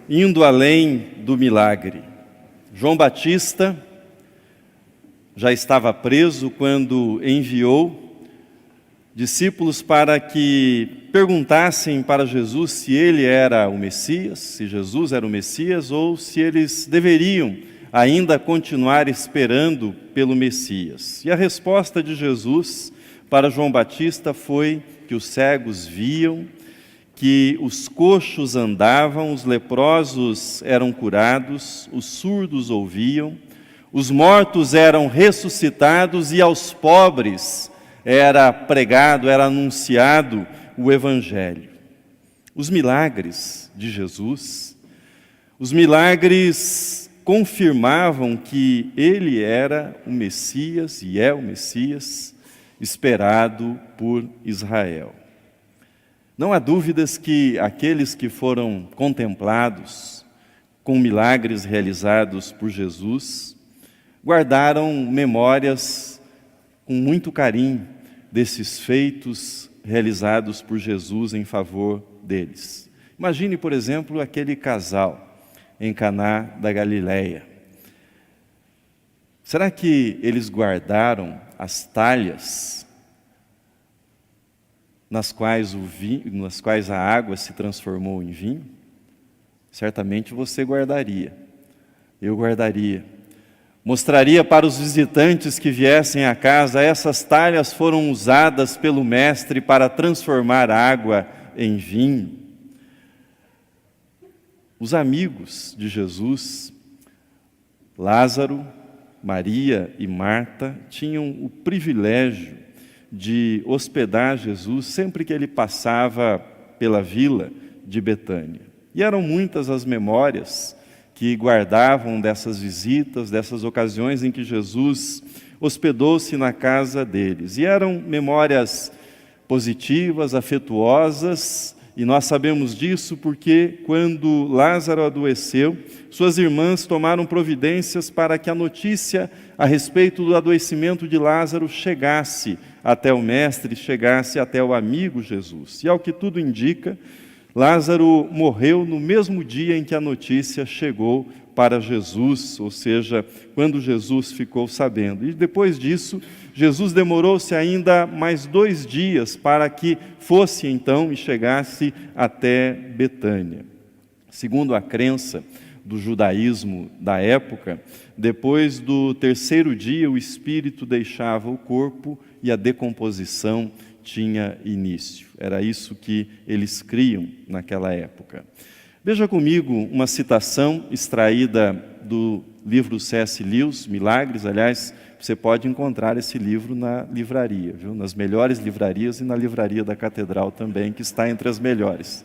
indo além do milagre. João Batista já estava preso quando enviou discípulos para que perguntassem para Jesus se ele era o Messias, se Jesus era o Messias, ou se eles deveriam ainda continuar esperando pelo Messias. E a resposta de Jesus para João Batista foi que os cegos viam, que os coxos andavam, os leprosos eram curados, os surdos ouviam, os mortos eram ressuscitados e aos pobres era pregado, era anunciado o Evangelho. Os milagres de Jesus, os milagres confirmavam que ele era o Messias e é o Messias esperado por Israel. Não há dúvidas que aqueles que foram contemplados com milagres realizados por Jesus guardaram memórias com muito carinho desses feitos realizados por Jesus em favor deles. Imagine, por exemplo, aquele casal em Caná da Galileia. Será que eles guardaram as talhas nas quais a água se transformou em vinho? Certamente você guardaria, eu guardaria. Mostraria para os visitantes que viessem à casa, essas talhas foram usadas pelo Mestre para transformar água em vinho. Os amigos de Jesus, Lázaro, Maria e Marta, tinham o privilégio de hospedar Jesus sempre que ele passava pela vila de Betânia. E eram muitas as memórias que guardavam dessas visitas, dessas ocasiões em que Jesus hospedou-se na casa deles. E eram memórias positivas, afetuosas, e nós sabemos disso porque quando Lázaro adoeceu, suas irmãs tomaram providências para que a notícia a respeito do adoecimento de Lázaro chegasse até o Mestre, chegasse até o amigo Jesus. E ao que tudo indica, Lázaro morreu no mesmo dia em que a notícia chegou para Jesus, ou seja, quando Jesus ficou sabendo. E depois disso, Jesus demorou-se ainda mais 2 dias para que fosse então e chegasse até Betânia. Segundo a crença do judaísmo da época, depois do 3º dia o espírito deixava o corpo e a decomposição tinha início. Era isso que eles criam naquela época. Veja comigo uma citação extraída do livro C.S. Lewis, Milagres. Aliás, você pode encontrar esse livro na livraria, viu? Nas melhores livrarias e na livraria da Catedral também, que está entre as melhores.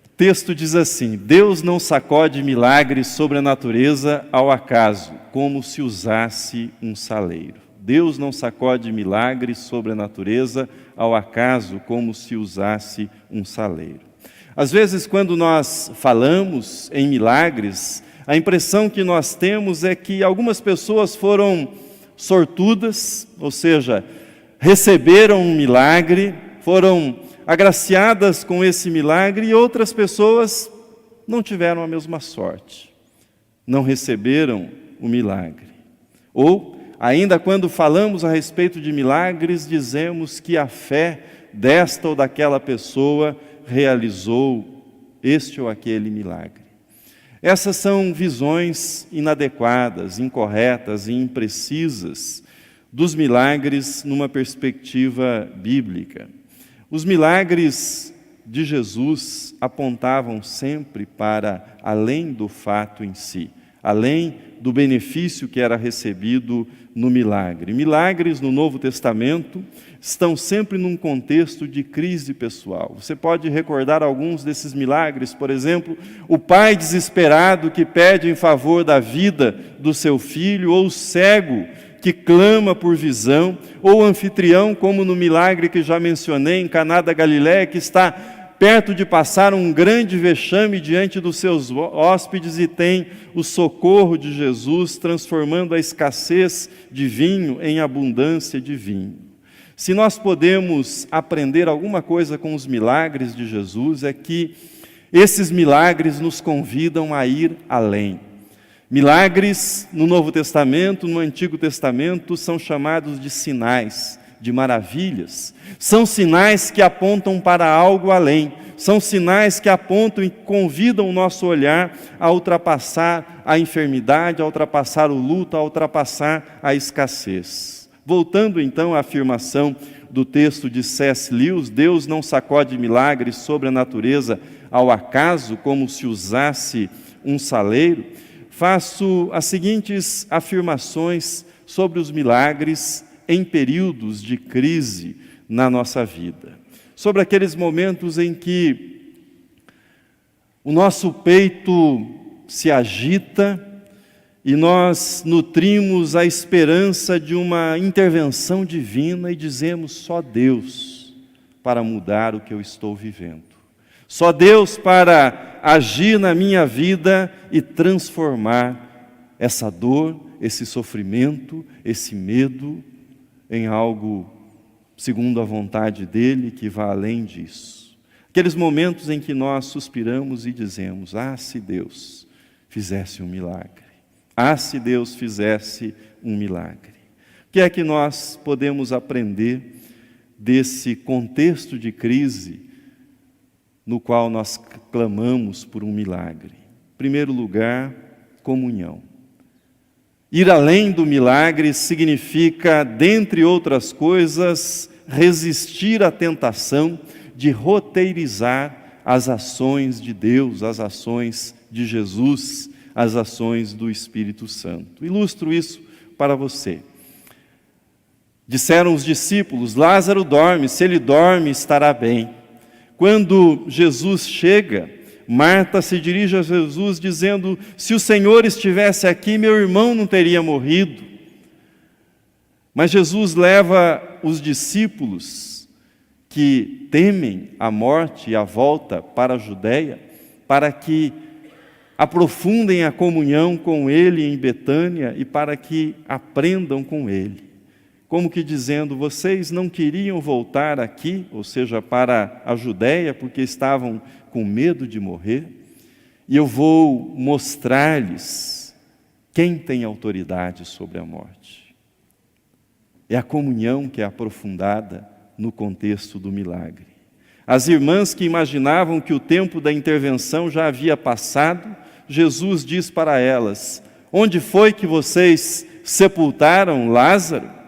O texto diz assim: Deus não sacode milagres sobre a natureza ao acaso, como se usasse um saleiro. Deus não sacode milagres sobre a natureza ao acaso, como se usasse um saleiro. Às vezes, quando nós falamos em milagres, a impressão que nós temos é que algumas pessoas foram sortudas, ou seja, receberam um milagre, foram agraciadas com esse milagre, e outras pessoas não tiveram a mesma sorte, não receberam o milagre. Ou, ainda quando falamos a respeito de milagres, dizemos que a fé desta ou daquela pessoa realizou este ou aquele milagre. Essas são visões inadequadas, incorretas e imprecisas dos milagres numa perspectiva bíblica. Os milagres de Jesus apontavam sempre para além do fato em si, além do benefício que era recebido no milagre. Milagres no Novo Testamento estão sempre num contexto de crise pessoal. Você pode recordar alguns desses milagres, por exemplo, o pai desesperado que pede em favor da vida do seu filho, ou o cego que clama por visão, ou o anfitrião, como no milagre que já mencionei em Caná da Galileia, que está perto de passar um grande vexame diante dos seus hóspedes e tem o socorro de Jesus, transformando a escassez de vinho em abundância de vinho. Se nós podemos aprender alguma coisa com os milagres de Jesus, é que Esses milagres nos convidam a ir além. Milagres no Novo Testamento, no Antigo Testamento, são chamados de sinais, de maravilhas. São sinais que apontam para algo além. São sinais que apontam e convidam o nosso olhar a ultrapassar a enfermidade, a ultrapassar o luto, a ultrapassar a escassez. Voltando então à afirmação do texto de C.S. Lewis, Deus não sacode milagres sobre a natureza ao acaso, como se usasse um saleiro, faço as seguintes afirmações sobre os milagres em períodos de crise na nossa vida. Sobre aqueles momentos em que o nosso peito se agita e nós nutrimos a esperança de uma intervenção divina e dizemos: só Deus para mudar o que eu estou vivendo. Só Deus para agir na minha vida e transformar essa dor, esse sofrimento, esse medo em algo segundo a vontade dEle, que vá além disso. Aqueles momentos em que nós suspiramos e dizemos: ah, se Deus fizesse um milagre. Ah, se Deus fizesse um milagre. O que é que nós podemos aprender desse contexto de crise no qual nós clamamos por um milagre? Em primeiro lugar, comunhão. Ir além do milagre significa, dentre outras coisas, resistir à tentação de roteirizar as ações de Deus, as ações de Jesus, as ações do Espírito Santo. Ilustro isso para você. Disseram os discípulos: Lázaro dorme, se ele dorme, estará bem. Quando Jesus chega, Marta se dirige a Jesus dizendo: se o Senhor estivesse aqui, meu irmão não teria morrido. Mas Jesus leva os discípulos que temem a morte e a volta para a Judeia, para que aprofundem a comunhão com Ele em Betânia e para que aprendam com Ele. Como que dizendo: vocês não queriam voltar aqui, ou seja, para a Judeia, porque estavam com medo de morrer? E eu vou mostrar-lhes quem tem autoridade sobre a morte. É a comunhão que é aprofundada no contexto do milagre. As irmãs que imaginavam que o tempo da intervenção já havia passado, Jesus diz para elas: onde foi que vocês sepultaram Lázaro?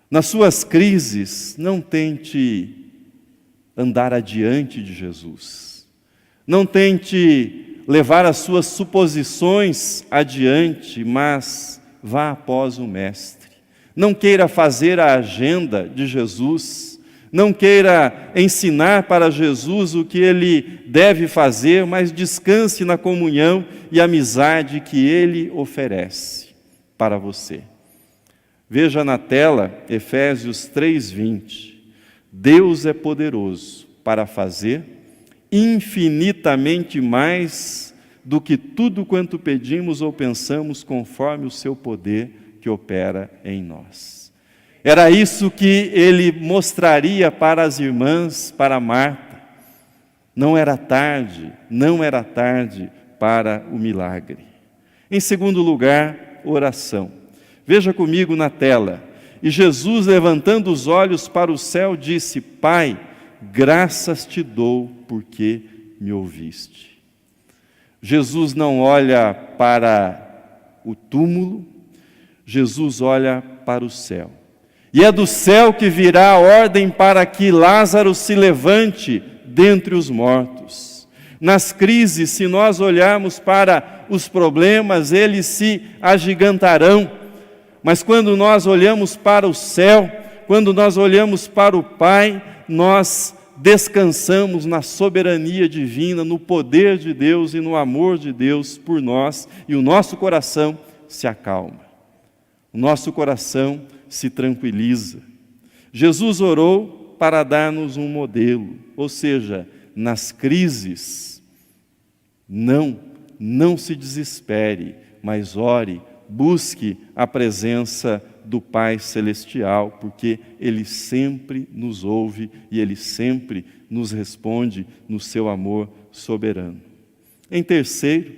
Nas suas crises, não tente andar adiante de Jesus. Não tente levar as suas suposições adiante, mas vá após o Mestre. Não queira fazer a agenda de Jesus. Não queira ensinar para Jesus o que Ele deve fazer, mas descanse na comunhão e amizade que Ele oferece para você. Veja na tela Efésios 3:20. Deus é poderoso para fazer infinitamente mais do que tudo quanto pedimos ou pensamos, conforme o seu poder que opera em nós. Era isso que ele mostraria para as irmãs, para Marta. Não era tarde para o milagre. Em segundo lugar, oração. Veja comigo na tela. E Jesus, levantando os olhos para o céu, disse: Pai, graças te dou porque me ouviste. Jesus não olha para o túmulo, Jesus olha para o céu. E é do céu que virá a ordem para que Lázaro se levante dentre os mortos. Nas crises, se nós olharmos para os problemas, eles se agigantarão. Mas quando nós olhamos para o céu, quando nós olhamos para o Pai, nós descansamos na soberania divina, no poder de Deus e no amor de Deus por nós, e o nosso coração se acalma. O nosso coração se tranquiliza. Jesus orou para dar-nos um modelo, ou seja, nas crises, não se desespere, mas ore, busque a presença do Pai Celestial, porque Ele sempre nos ouve e Ele sempre nos responde no seu amor soberano. Em terceiro,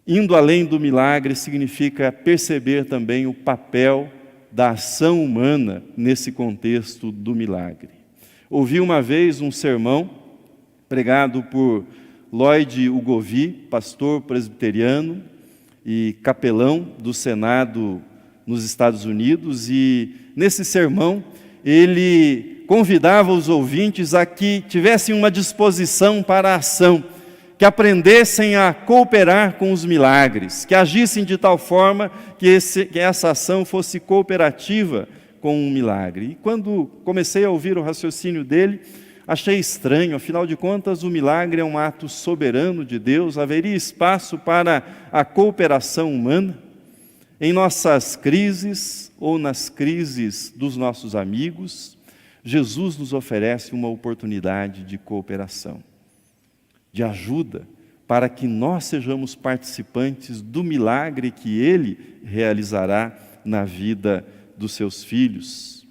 indo além do milagre significa perceber também o papel da ação humana nesse contexto do milagre. Ouvi uma vez um sermão pregado por Lloyd Ugovi, pastor presbiteriano e capelão do Senado nos Estados Unidos, e nesse sermão ele convidava os ouvintes a que tivessem uma disposição para a ação, que aprendessem a cooperar com os milagres, que agissem de tal forma que essa ação fosse cooperativa com um milagre. E quando comecei a ouvir o raciocínio dele, achei estranho, afinal de contas o milagre é um ato soberano de Deus, haveria espaço para a cooperação humana? Em nossas crises ou nas crises dos nossos amigos, Jesus nos oferece uma oportunidade de cooperação, de ajuda, para que nós sejamos participantes do milagre que Ele realizará na vida dos seus filhos.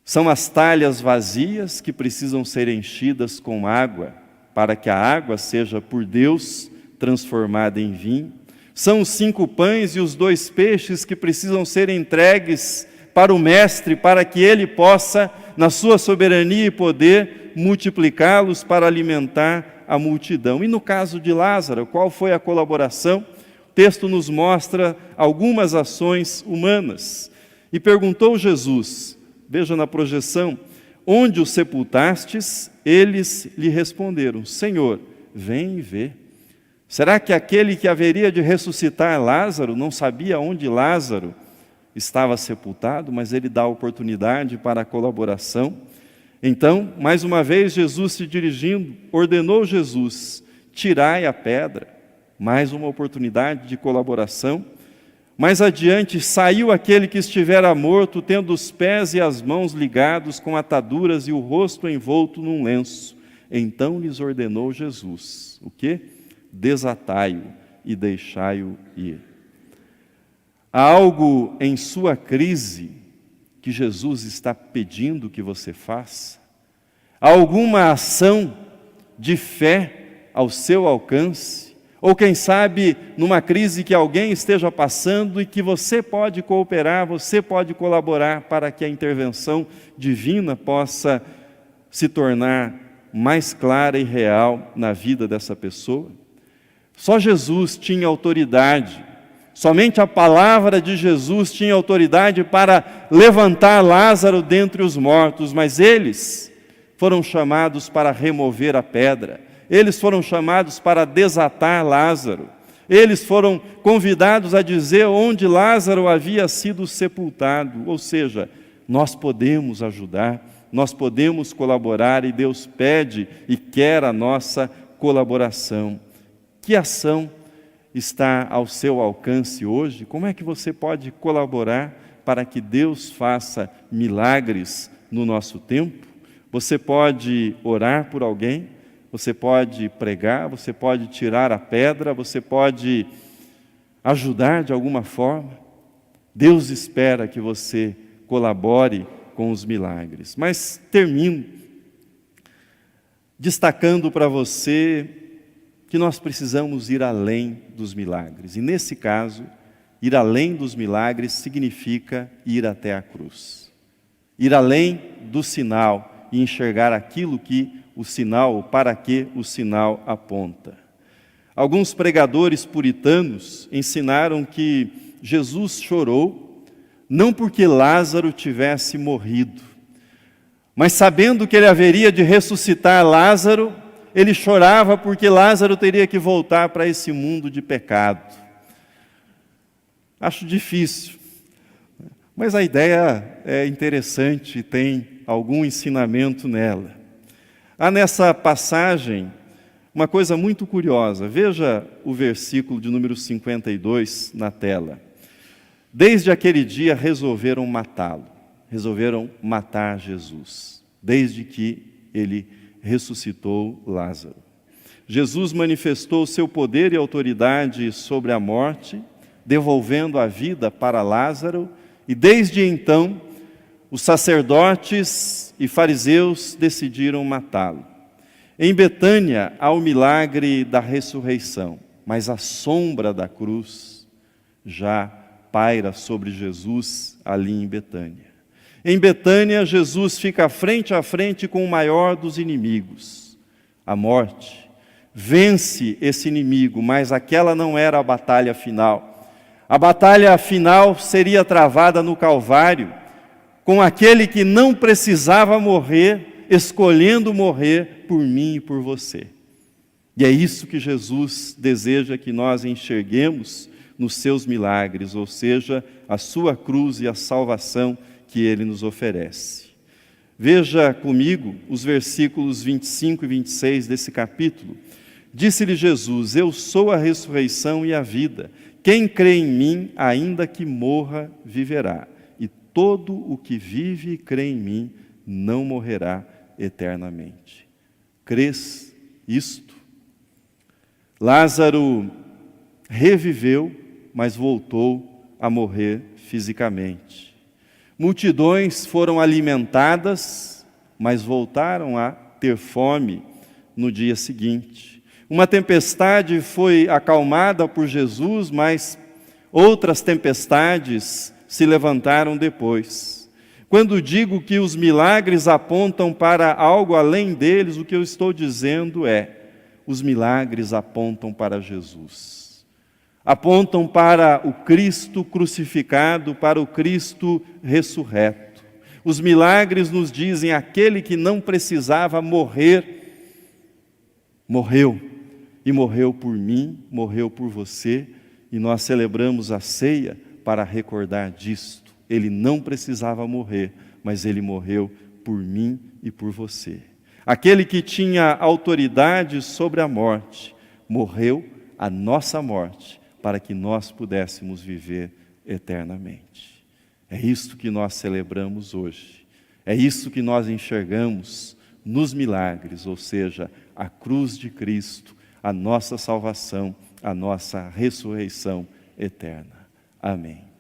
São as talhas vazias que precisam ser enchidas com água, para que a água seja por Deus transformada em vinho. São os 5 pães e os 2 peixes que precisam ser entregues para o Mestre, para que Ele possa, na sua soberania e poder, multiplicá-los para alimentar a multidão. E no caso de Lázaro, qual foi a colaboração? O texto nos mostra algumas ações humanas. E perguntou Jesus, veja na projeção, onde o sepultastes? Eles lhe responderam, Senhor, vem e vê. Será que aquele que haveria de ressuscitar Lázaro não sabia onde Lázaro estava sepultado, mas ele dá oportunidade para a colaboração? Então, mais uma vez, Jesus se dirigindo, ordenou Jesus, tirai a pedra, mais uma oportunidade de colaboração. Mais adiante, saiu aquele que estivera morto, tendo os pés e as mãos ligados com ataduras e o rosto envolto num lenço. Então lhes ordenou Jesus, o quê? Desatai-o e deixai-o ir. Há algo em sua crise que Jesus está pedindo que você faça? Há alguma ação de fé ao seu alcance? Ou quem sabe numa crise que alguém esteja passando e que você pode cooperar, você pode colaborar para que a intervenção divina possa se tornar mais clara e real na vida dessa pessoa? Só Jesus tinha autoridade, somente a palavra de Jesus tinha autoridade para levantar Lázaro dentre os mortos, mas eles foram chamados para remover a pedra, eles foram chamados para desatar Lázaro, eles foram convidados a dizer onde Lázaro havia sido sepultado, ou seja, nós podemos ajudar, nós podemos colaborar e Deus pede e quer a nossa colaboração. Que ação está ao seu alcance hoje? Como é que você pode colaborar para que Deus faça milagres no nosso tempo? Você pode orar por alguém, você pode pregar, você pode tirar a pedra, você pode ajudar de alguma forma. Deus espera que você colabore com os milagres. Mas termino destacando para você que nós precisamos ir além dos milagres. E nesse caso, ir além dos milagres significa ir até a cruz. Ir além do sinal e enxergar aquilo que o sinal, para que o sinal aponta. Alguns pregadores puritanos ensinaram que Jesus chorou, não porque Lázaro tivesse morrido, mas sabendo que ele haveria de ressuscitar Lázaro, ele chorava porque Lázaro teria que voltar para esse mundo de pecado. Acho difícil, mas a ideia é interessante e tem algum ensinamento nela. Há nessa passagem uma coisa muito curiosa. Veja o versículo de número 52 na tela. Desde aquele dia resolveram matá-lo, resolveram matar Jesus, desde que ele ressuscitou Lázaro. Jesus manifestou seu poder e autoridade sobre a morte, devolvendo a vida para Lázaro E desde então, os sacerdotes e fariseus decidiram matá-lo. Em Betânia há o milagre da ressurreição, mas a sombra da cruz já paira sobre Jesus ali em Betânia. Em Betânia, Jesus fica frente a frente com o maior dos inimigos, a morte. Vence esse inimigo, mas aquela não era a batalha final. A batalha final seria travada no Calvário, com aquele que não precisava morrer, escolhendo morrer por mim e por você. E é isso que Jesus deseja que nós enxerguemos nos seus milagres, ou seja, a sua cruz e a salvação que ele nos oferece. Veja comigo os versículos 25 e 26 desse capítulo. Disse-lhe Jesus: eu sou a ressurreição e a vida. Quem crê em mim, ainda que morra, viverá. E todo o que vive e crê em mim, não morrerá eternamente. Crês isto? Lázaro reviveu, mas voltou a morrer fisicamente. Multidões foram alimentadas, mas voltaram a ter fome no dia seguinte. Uma tempestade foi acalmada por Jesus, mas outras tempestades se levantaram depois. Quando digo que os milagres apontam para algo além deles, o que eu estou dizendo é: os milagres apontam para Jesus. Apontam para o Cristo crucificado, para o Cristo ressurreto. Os milagres nos dizem: aquele que não precisava morrer, morreu. E morreu por mim, morreu por você. E nós celebramos a ceia para recordar disto. Ele não precisava morrer, mas ele morreu por mim e por você. Aquele que tinha autoridade sobre a morte, morreu a nossa morte, para que nós pudéssemos viver eternamente. É isto que nós celebramos hoje. É isso que nós enxergamos nos milagres, ou seja, a cruz de Cristo, a nossa salvação, a nossa ressurreição eterna. Amém.